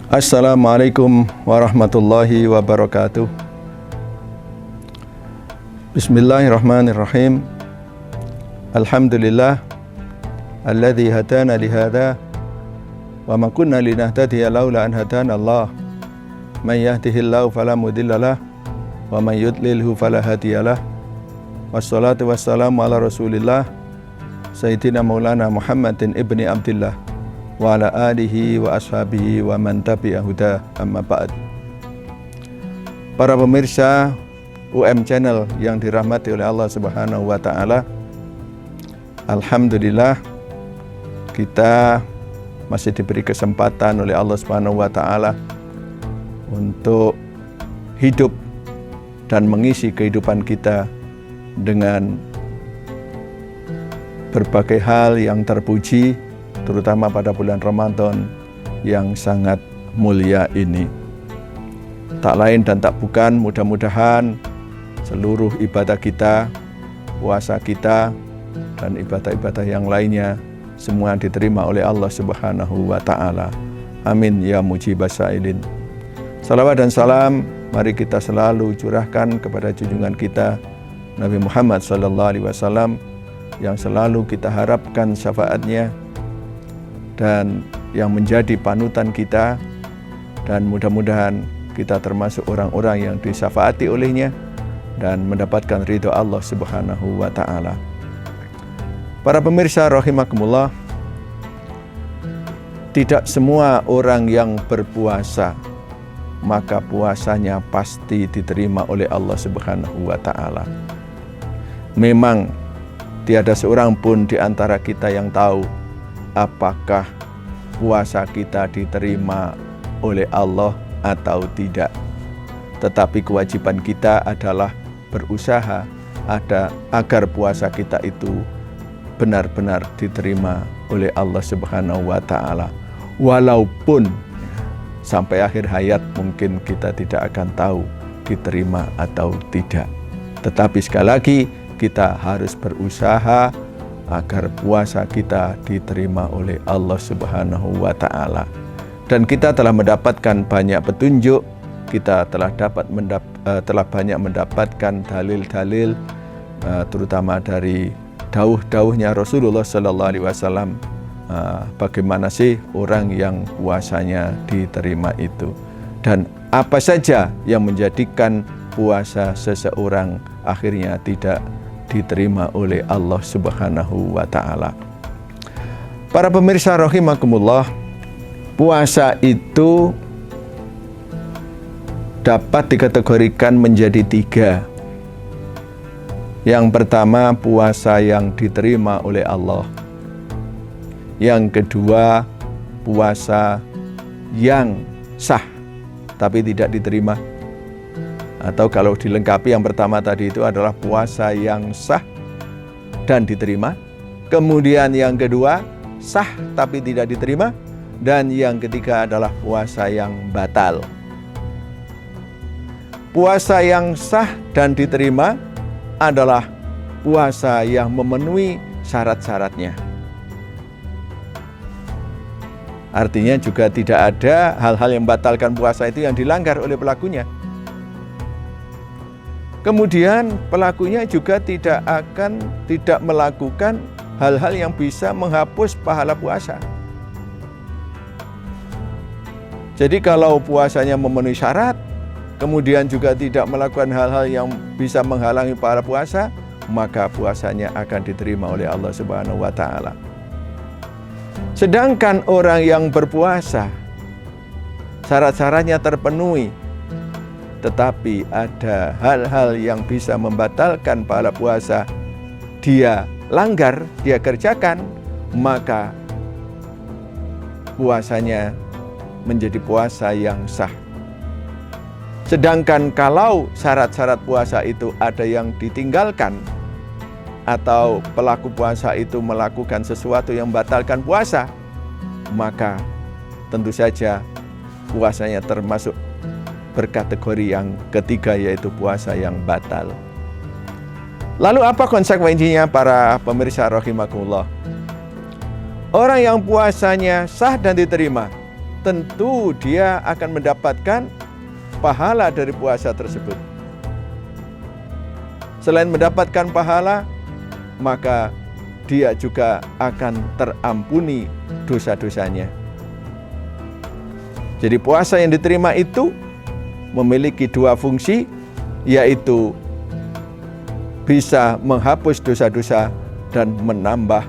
Assalamualaikum warahmatullahi wabarakatuh. Bismillahirrahmanirrahim. Alhamdulillah alladzi hadana lihada wa ma kunna linahtadiya laula an hadana Allah. May yahdihillahu fala mudhillalah wa may yudlilhu fala hadiyalah. Wassalatu wassalamu ala Rasulillah Sayyidina Maulana Muhammadin ibni Abdillah wa ala alihi wa ashabihi wa man tabi'a huda, amma ba'd. Para pemirsa Channel yang dirahmati oleh Allah Subhanahu wa taala, alhamdulillah kita masih diberi kesempatan oleh Allah Subhanahu wa taala untuk hidup dan mengisi kehidupan kita dengan berbagai hal yang terpuji, terutama pada bulan Ramadan yang sangat mulia ini. Tak lain dan tak bukan, mudah-mudahan seluruh ibadah kita, puasa kita, dan ibadah-ibadah yang lainnya semua diterima oleh Allah Subhanahu wa taala. Amin ya mujibas sa'ilin. Salawat dan salam mari kita selalu curahkan kepada junjungan kita Nabi Muhammad sallallahu alaihi wasallam yang selalu kita harapkan syafaatnya dan yang menjadi panutan kita, dan mudah-mudahan kita termasuk orang-orang yang disyafaati olehnya dan mendapatkan ridho Allah Subhanahu wa taala. Para pemirsa rahimakumullah, tidak semua orang yang berpuasa maka puasanya pasti diterima oleh Allah Subhanahu wa taala. Memang tiada seorang pun di antara kita yang tahu apakah puasa kita diterima oleh Allah atau tidak. Tetapi kewajiban kita adalah berusaha agar puasa kita itu benar-benar diterima oleh Allah Subhanahu wa taala. Walaupun sampai akhir hayat mungkin kita tidak akan tahu diterima atau tidak. Tetapi sekali lagi kita harus berusaha agar puasa kita diterima oleh Allah Subhanahu wa taala. Dan kita telah mendapatkan banyak petunjuk, kita telah banyak mendapatkan dalil-dalil terutama dari dawuh-dawuhnya Rasulullah sallallahu alaihi wasallam, bagaimana sih orang yang puasanya diterima itu, dan apa saja yang menjadikan puasa seseorang akhirnya tidak diterima oleh Allah Subhanahu wa taala. Para pemirsa rahimakumullah, puasa itu dapat dikategorikan menjadi 3. Yang pertama, puasa yang diterima oleh Allah. Yang kedua, puasa yang sah tapi tidak diterima. Atau kalau dilengkapi yang pertama tadi itu adalah puasa yang sah dan diterima. Kemudian yang kedua, sah tapi tidak diterima. Dan yang ketiga adalah puasa yang batal. Puasa yang sah dan diterima adalah puasa yang memenuhi syarat-syaratnya. Artinya juga tidak ada hal-hal yang membatalkan puasa itu yang dilanggar oleh pelakunya. Kemudian pelakunya juga tidak melakukan hal-hal yang bisa menghapus pahala puasa. Jadi kalau puasanya memenuhi syarat, kemudian juga tidak melakukan hal-hal yang bisa menghalangi pahala puasa, maka puasanya akan diterima oleh Allah Subhanahu wa taala. Sedangkan orang yang berpuasa, syarat-syaratnya terpenuhi, tetapi ada hal-hal yang bisa membatalkan pahala puasa, dia langgar, dia kerjakan, maka puasanya menjadi puasa yang sah. Sedangkan kalau syarat-syarat puasa itu ada yang ditinggalkan, atau pelaku puasa itu melakukan sesuatu yang membatalkan puasa, maka tentu saja puasanya termasuk berkategori yang ketiga, yaitu puasa yang batal. Lalu apa konsekuensinya para pemirsa rahimakumullah? Orang yang puasanya sah dan diterima, tentu dia akan mendapatkan pahala dari puasa tersebut. Selain mendapatkan pahala, maka dia juga akan terampuni dosa-dosanya. Jadi puasa yang diterima itu memiliki dua fungsi, yaitu bisa menghapus dosa-dosa dan menambah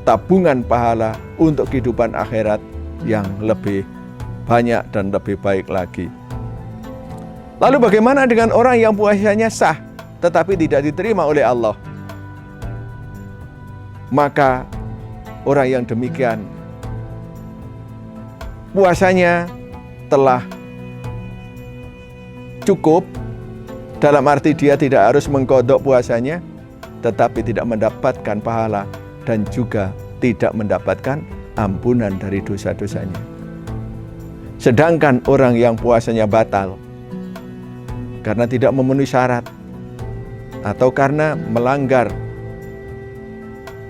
tabungan pahala untuk kehidupan akhirat yang lebih banyak dan lebih baik lagi. Lalu bagaimana dengan orang yang puasanya sah tetapi tidak diterima oleh Allah? Maka orang yang demikian puasanya telah cukup, dalam arti dia tidak harus mengqadha puasanya, tetapi tidak mendapatkan pahala dan juga tidak mendapatkan ampunan dari dosa-dosanya. Sedangkan orang yang puasanya batal karena tidak memenuhi syarat atau karena melanggar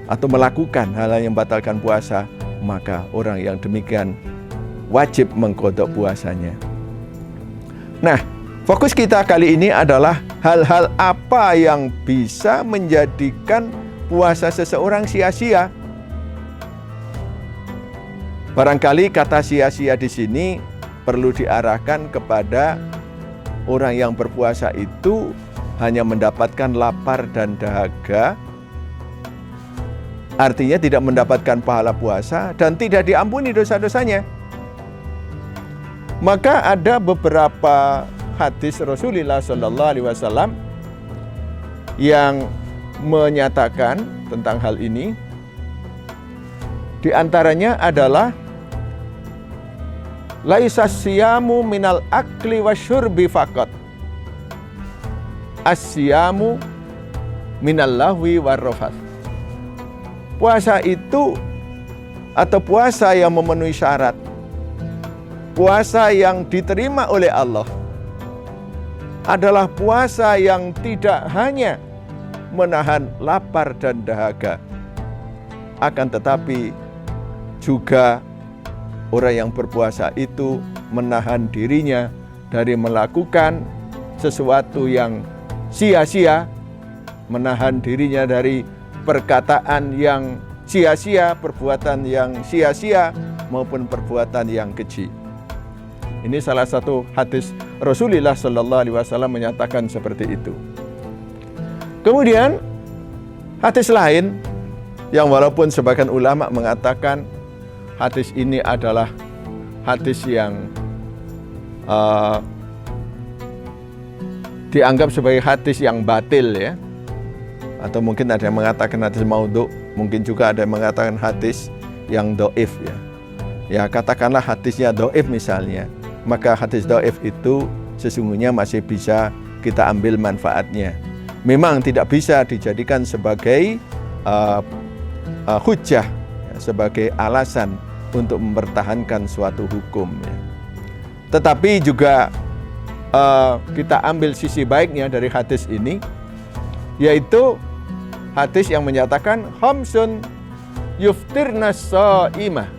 atau melakukan hal yang membatalkan puasa, maka orang yang demikian wajib mengqadha puasanya. Nah, fokus kita kali ini adalah hal-hal apa yang bisa menjadikan puasa seseorang sia-sia. Barangkali kata sia-sia di sini perlu diarahkan kepada orang yang berpuasa itu hanya mendapatkan lapar dan dahaga, artinya tidak mendapatkan pahala puasa dan tidak diampuni dosa-dosanya. Maka ada beberapa hadis Rasulullah SAW yang menyatakan tentang hal ini. Di antaranya adalah laisa siyamu minal akli wasyurbi faqat, as-siyamu minal lahwi warrafath. Puasa itu atau puasa yang memenuhi syarat, puasa yang diterima oleh Allah adalah puasa yang tidak hanya menahan lapar dan dahaga, akan tetapi juga orang yang berpuasa itu menahan dirinya dari melakukan sesuatu yang sia-sia, menahan dirinya dari perkataan yang sia-sia, perbuatan yang sia-sia maupun perbuatan yang keji. Ini salah satu hadis Rasulullah SAW menyatakan seperti itu. Kemudian hadis lain yang walaupun sebagian ulama mengatakan hadis ini adalah hadis yang dianggap sebagai hadis yang batil ya, atau mungkin ada yang mengatakan hadis maudhu, mungkin juga ada yang mengatakan hadis yang dhaif ya. Ya katakanlah hadisnya dhaif misalnya, maka hadis dhaif itu sesungguhnya masih bisa kita ambil manfaatnya. Memang tidak bisa dijadikan sebagai hujjah, sebagai alasan untuk mempertahankan suatu hukum ya. Tetapi juga kita ambil sisi baiknya dari hadis ini, yaitu hadis yang menyatakan khamsun yuftirnas shaimah.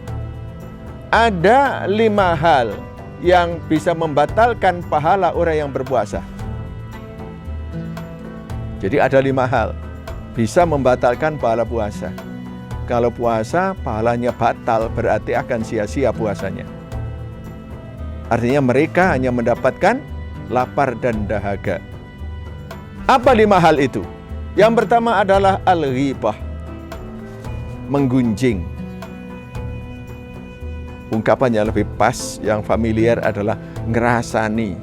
Ada 5 hal yang bisa membatalkan pahala orang yang berpuasa. Jadi ada 5 hal bisa membatalkan pahala puasa. Kalau puasa pahalanya batal, berarti akan sia-sia puasanya. Artinya mereka hanya mendapatkan lapar dan dahaga. Apa 5 hal itu? Yang pertama adalah al-ghibah, menggunjing. Ungkapannya lebih pas, yang familiar adalah ngerasani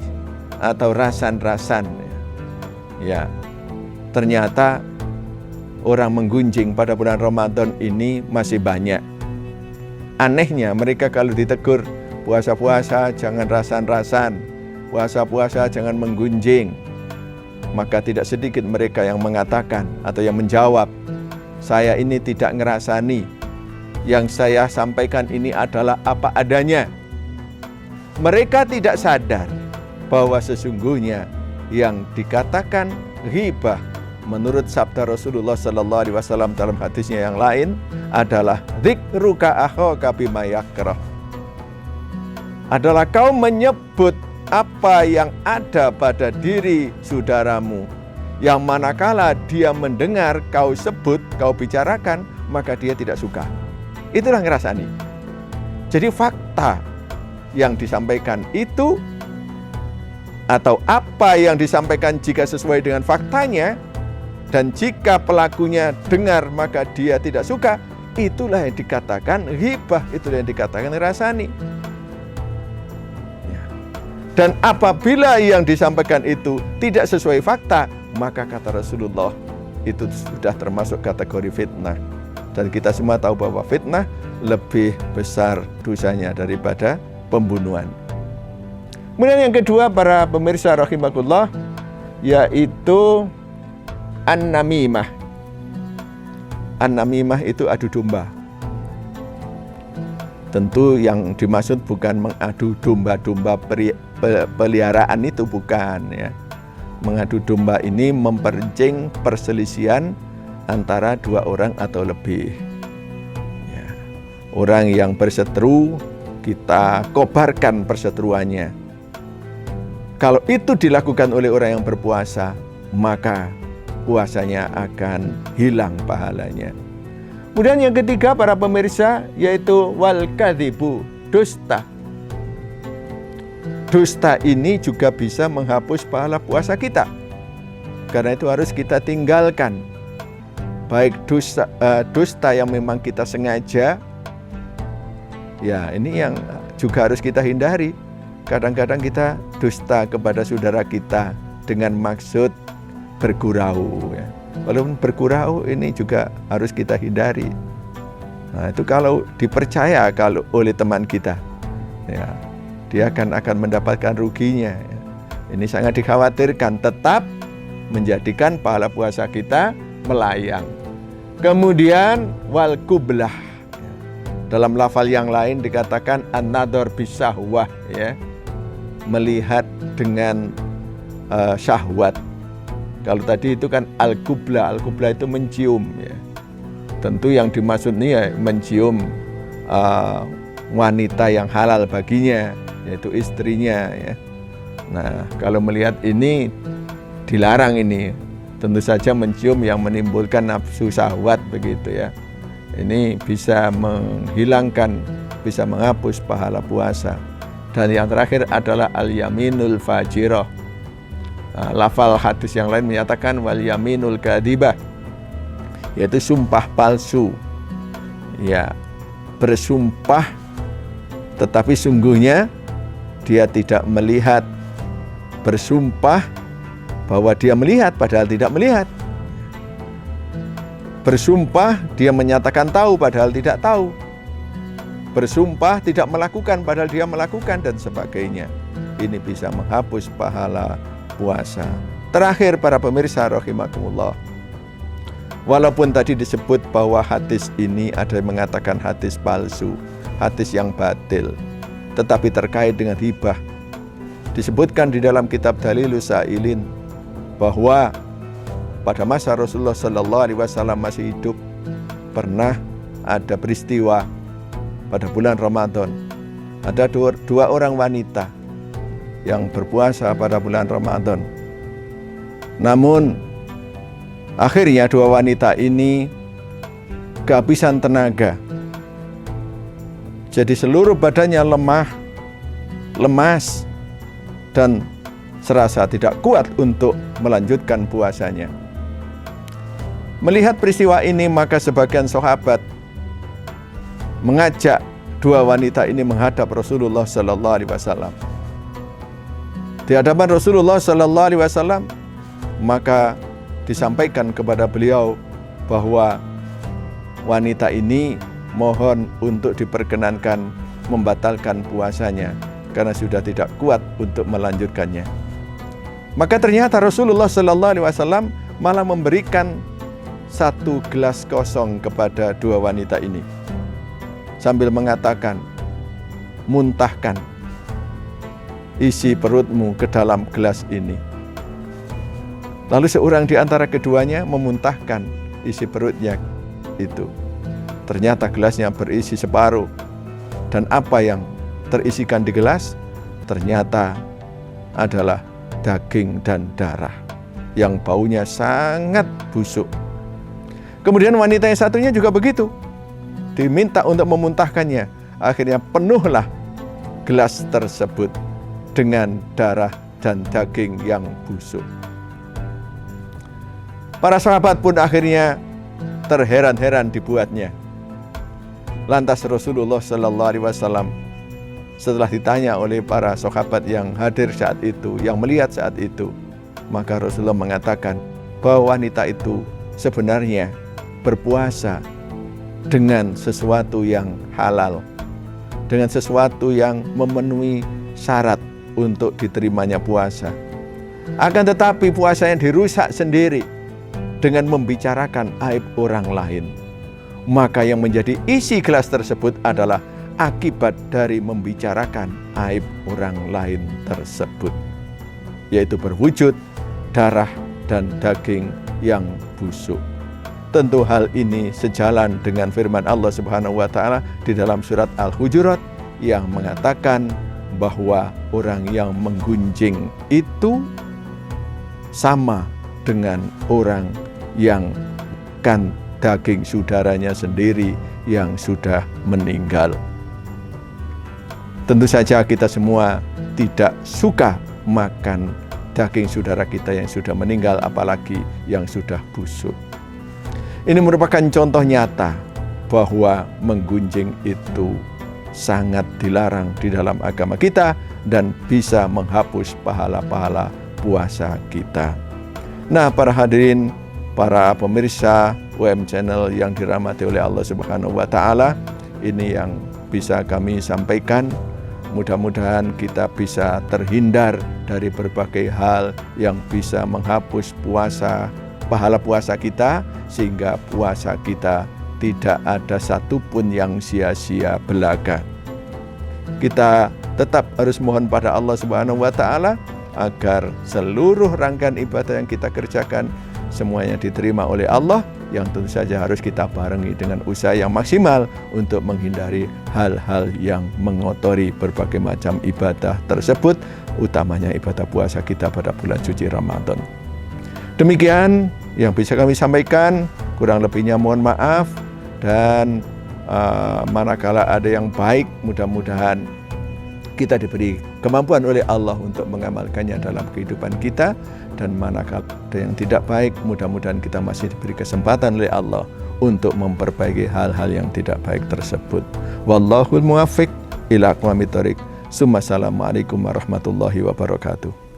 atau rasan-rasan. Ya, ternyata orang menggunjing pada bulan Ramadan ini masih banyak. Anehnya mereka kalau ditegur, puasa-puasa jangan rasan-rasan, puasa-puasa jangan menggunjing, maka tidak sedikit mereka yang mengatakan atau yang menjawab, saya ini tidak ngerasani, yang saya sampaikan ini adalah apa adanya. Mereka tidak sadar bahwa sesungguhnya yang dikatakan ghibah menurut sabda Rasulullah SAW dalam hadisnya yang lain adalah dzikruka akhaka bima yakrah. adalah kau menyebut apa yang ada pada diri saudaramu, yang manakala dia mendengar kau sebut, kau bicarakan, maka dia tidak suka. Itulah ngerasani. Jadi fakta yang disampaikan itu, atau apa yang disampaikan jika sesuai dengan faktanya, dan jika pelakunya dengar maka dia tidak suka, itulah yang dikatakan ghibah, itulah yang dikatakan ngerasani. Dan apabila yang disampaikan itu tidak sesuai fakta, maka kata Rasulullah, itu sudah termasuk kategori fitnah. Dan kita semua tahu bahwa fitnah lebih besar dosanya daripada pembunuhan. Kemudian yang kedua, para pemirsa rahimakumullah, yaitu an-namimah. An-namimah itu adu domba. Tentu yang dimaksud bukan mengadu domba-domba peliharaan, itu bukan ya. Mengadu domba ini memperkencing perselisihan antara dua orang atau lebih ya. Orang yang berseteru, kita kobarkan perseteruannya. Kalau itu dilakukan oleh orang yang berpuasa, maka puasanya akan hilang pahalanya. Kemudian yang ketiga, para pemirsa, yaitu wal kadzibu, dusta. Dusta ini juga bisa menghapus pahala puasa kita. Karena itu harus kita tinggalkan. Baik dusta yang memang kita sengaja, ya ini yang juga harus kita hindari. Kadang-kadang kita dusta kepada saudara kita dengan maksud bergurau ya. Walaupun bergurau ini juga harus kita hindari. Nah, itu kalau dipercaya kalau oleh teman kita, ya, dia akan mendapatkan ruginya. Ya. Ini sangat dikhawatirkan, tetap menjadikan pahala puasa kita melayang. Kemudian wal kublah. Ya. Dalam lafal yang lain dikatakan an-nadhar bisahwah, ya. Melihat dengan syahwat. Kalau tadi itu kan al-kubla itu mencium ya. Tentu yang dimaksud ini ya mencium wanita yang halal baginya, yaitu istrinya ya. Nah, kalau melihat ini dilarang ini. Tentu saja mencium yang menimbulkan nafsu syahwat begitu ya. Ini bisa menghilangkan, bisa menghapus pahala puasa. Dan yang terakhir adalah al-yaminul fajirah. Lafal hadis yang lain menyatakan wal yaminul kadhibah, yaitu sumpah palsu. Ya, bersumpah tetapi sungguhnya dia tidak melihat. Bersumpah bahwa dia melihat padahal tidak melihat. Bersumpah dia menyatakan tahu padahal tidak tahu. Bersumpah tidak melakukan padahal dia melakukan, dan sebagainya. Ini bisa menghapus pahala puasa. Terakhir, para pemirsa rahimakumullah, walaupun tadi disebut bahwa hadis ini ada yang mengatakan hadis palsu, hadis yang batil, tetapi terkait dengan hibah, disebutkan di dalam kitab Dalilus Sa'ilin bahwa pada masa Rasulullah SAW masih hidup, pernah ada peristiwa pada bulan Ramadan. Ada dua orang wanita yang berpuasa pada bulan Ramadan. Namun akhirnya dua wanita ini kehabisan tenaga. Jadi seluruh badannya lemah, lemas, dan serasa tidak kuat untuk melanjutkan puasanya. Melihat peristiwa ini, maka sebagian sahabat mengajak dua wanita ini menghadap Rasulullah sallallahu alaihi wasallam. Di hadapan Rasulullah sallallahu alaihi wasallam, maka disampaikan kepada beliau bahwa wanita ini mohon untuk diperkenankan membatalkan puasanya karena sudah tidak kuat untuk melanjutkannya. Maka ternyata Rasulullah sallallahu alaihi wasallam malah memberikan satu gelas kosong kepada dua wanita ini, sambil mengatakan, muntahkan isi perutmu ke dalam gelas ini. Lalu seorang di antara keduanya memuntahkan isi perutnya itu. Ternyata gelasnya berisi separuh. Dan apa yang terisikan di gelas ternyata adalah daging dan darah yang baunya sangat busuk. Kemudian wanita yang satunya juga begitu, diminta untuk memuntahkannya. Akhirnya penuhlah gelas tersebut dengan darah dan daging yang busuk. Para sahabat pun akhirnya terheran-heran dibuatnya. Lantas Rasulullah Sallallahu Alaihi Wasallam setelah ditanya oleh para sahabat yang hadir saat itu, yang melihat saat itu, maka Rasulullah mengatakan bahwa wanita itu sebenarnya berpuasa dengan sesuatu yang halal, dengan sesuatu yang memenuhi syarat untuk diterimanya puasa. Akan tetapi puasanya dirusak sendiri dengan membicarakan aib orang lain. Maka yang menjadi isi gelas tersebut adalah akibat dari membicarakan aib orang lain tersebut, yaitu berwujud darah dan daging yang busuk. Tentu hal ini sejalan dengan firman Allah Subhanahu wa taala di dalam surat Al-Hujurat yang mengatakan bahwa orang yang menggunjing itu sama dengan orang yang kan daging saudaranya sendiri yang sudah meninggal. Tentu saja kita semua tidak suka makan daging saudara kita yang sudah meninggal, apalagi yang sudah busuk. Ini merupakan contoh nyata bahwa menggunjing itu sangat dilarang di dalam agama kita dan bisa menghapus pahala-pahala puasa kita. Nah, para hadirin, para pemirsa WM Channel yang dirahmati oleh Allah Subhanahu wa taala, ini yang bisa kami sampaikan. Mudah-mudahan kita bisa terhindar dari berbagai hal yang bisa menghapus pahala puasa kita, sehingga puasa kita tidak ada satupun yang sia-sia belaka. Kita tetap harus mohon pada Allah Subhanahu wa taala agar seluruh rangkaian ibadah yang kita kerjakan semuanya diterima oleh Allah, yang tentu saja harus kita barengi dengan usaha yang maksimal untuk menghindari hal-hal yang mengotori berbagai macam ibadah tersebut, utamanya ibadah puasa kita pada bulan suci Ramadan. Demikian yang bisa kami sampaikan, kurang lebihnya mohon maaf, dan manakala ada yang baik, mudah-mudahan kita diberi kemampuan oleh Allah untuk mengamalkannya dalam kehidupan kita, dan manakala ada yang tidak baik, mudah-mudahan kita masih diberi kesempatan oleh Allah untuk memperbaiki hal-hal yang tidak baik tersebut. Wallahul muwaffiq ila aqwamit thoriq. Assalamualaikum warahmatullahi wabarakatuh.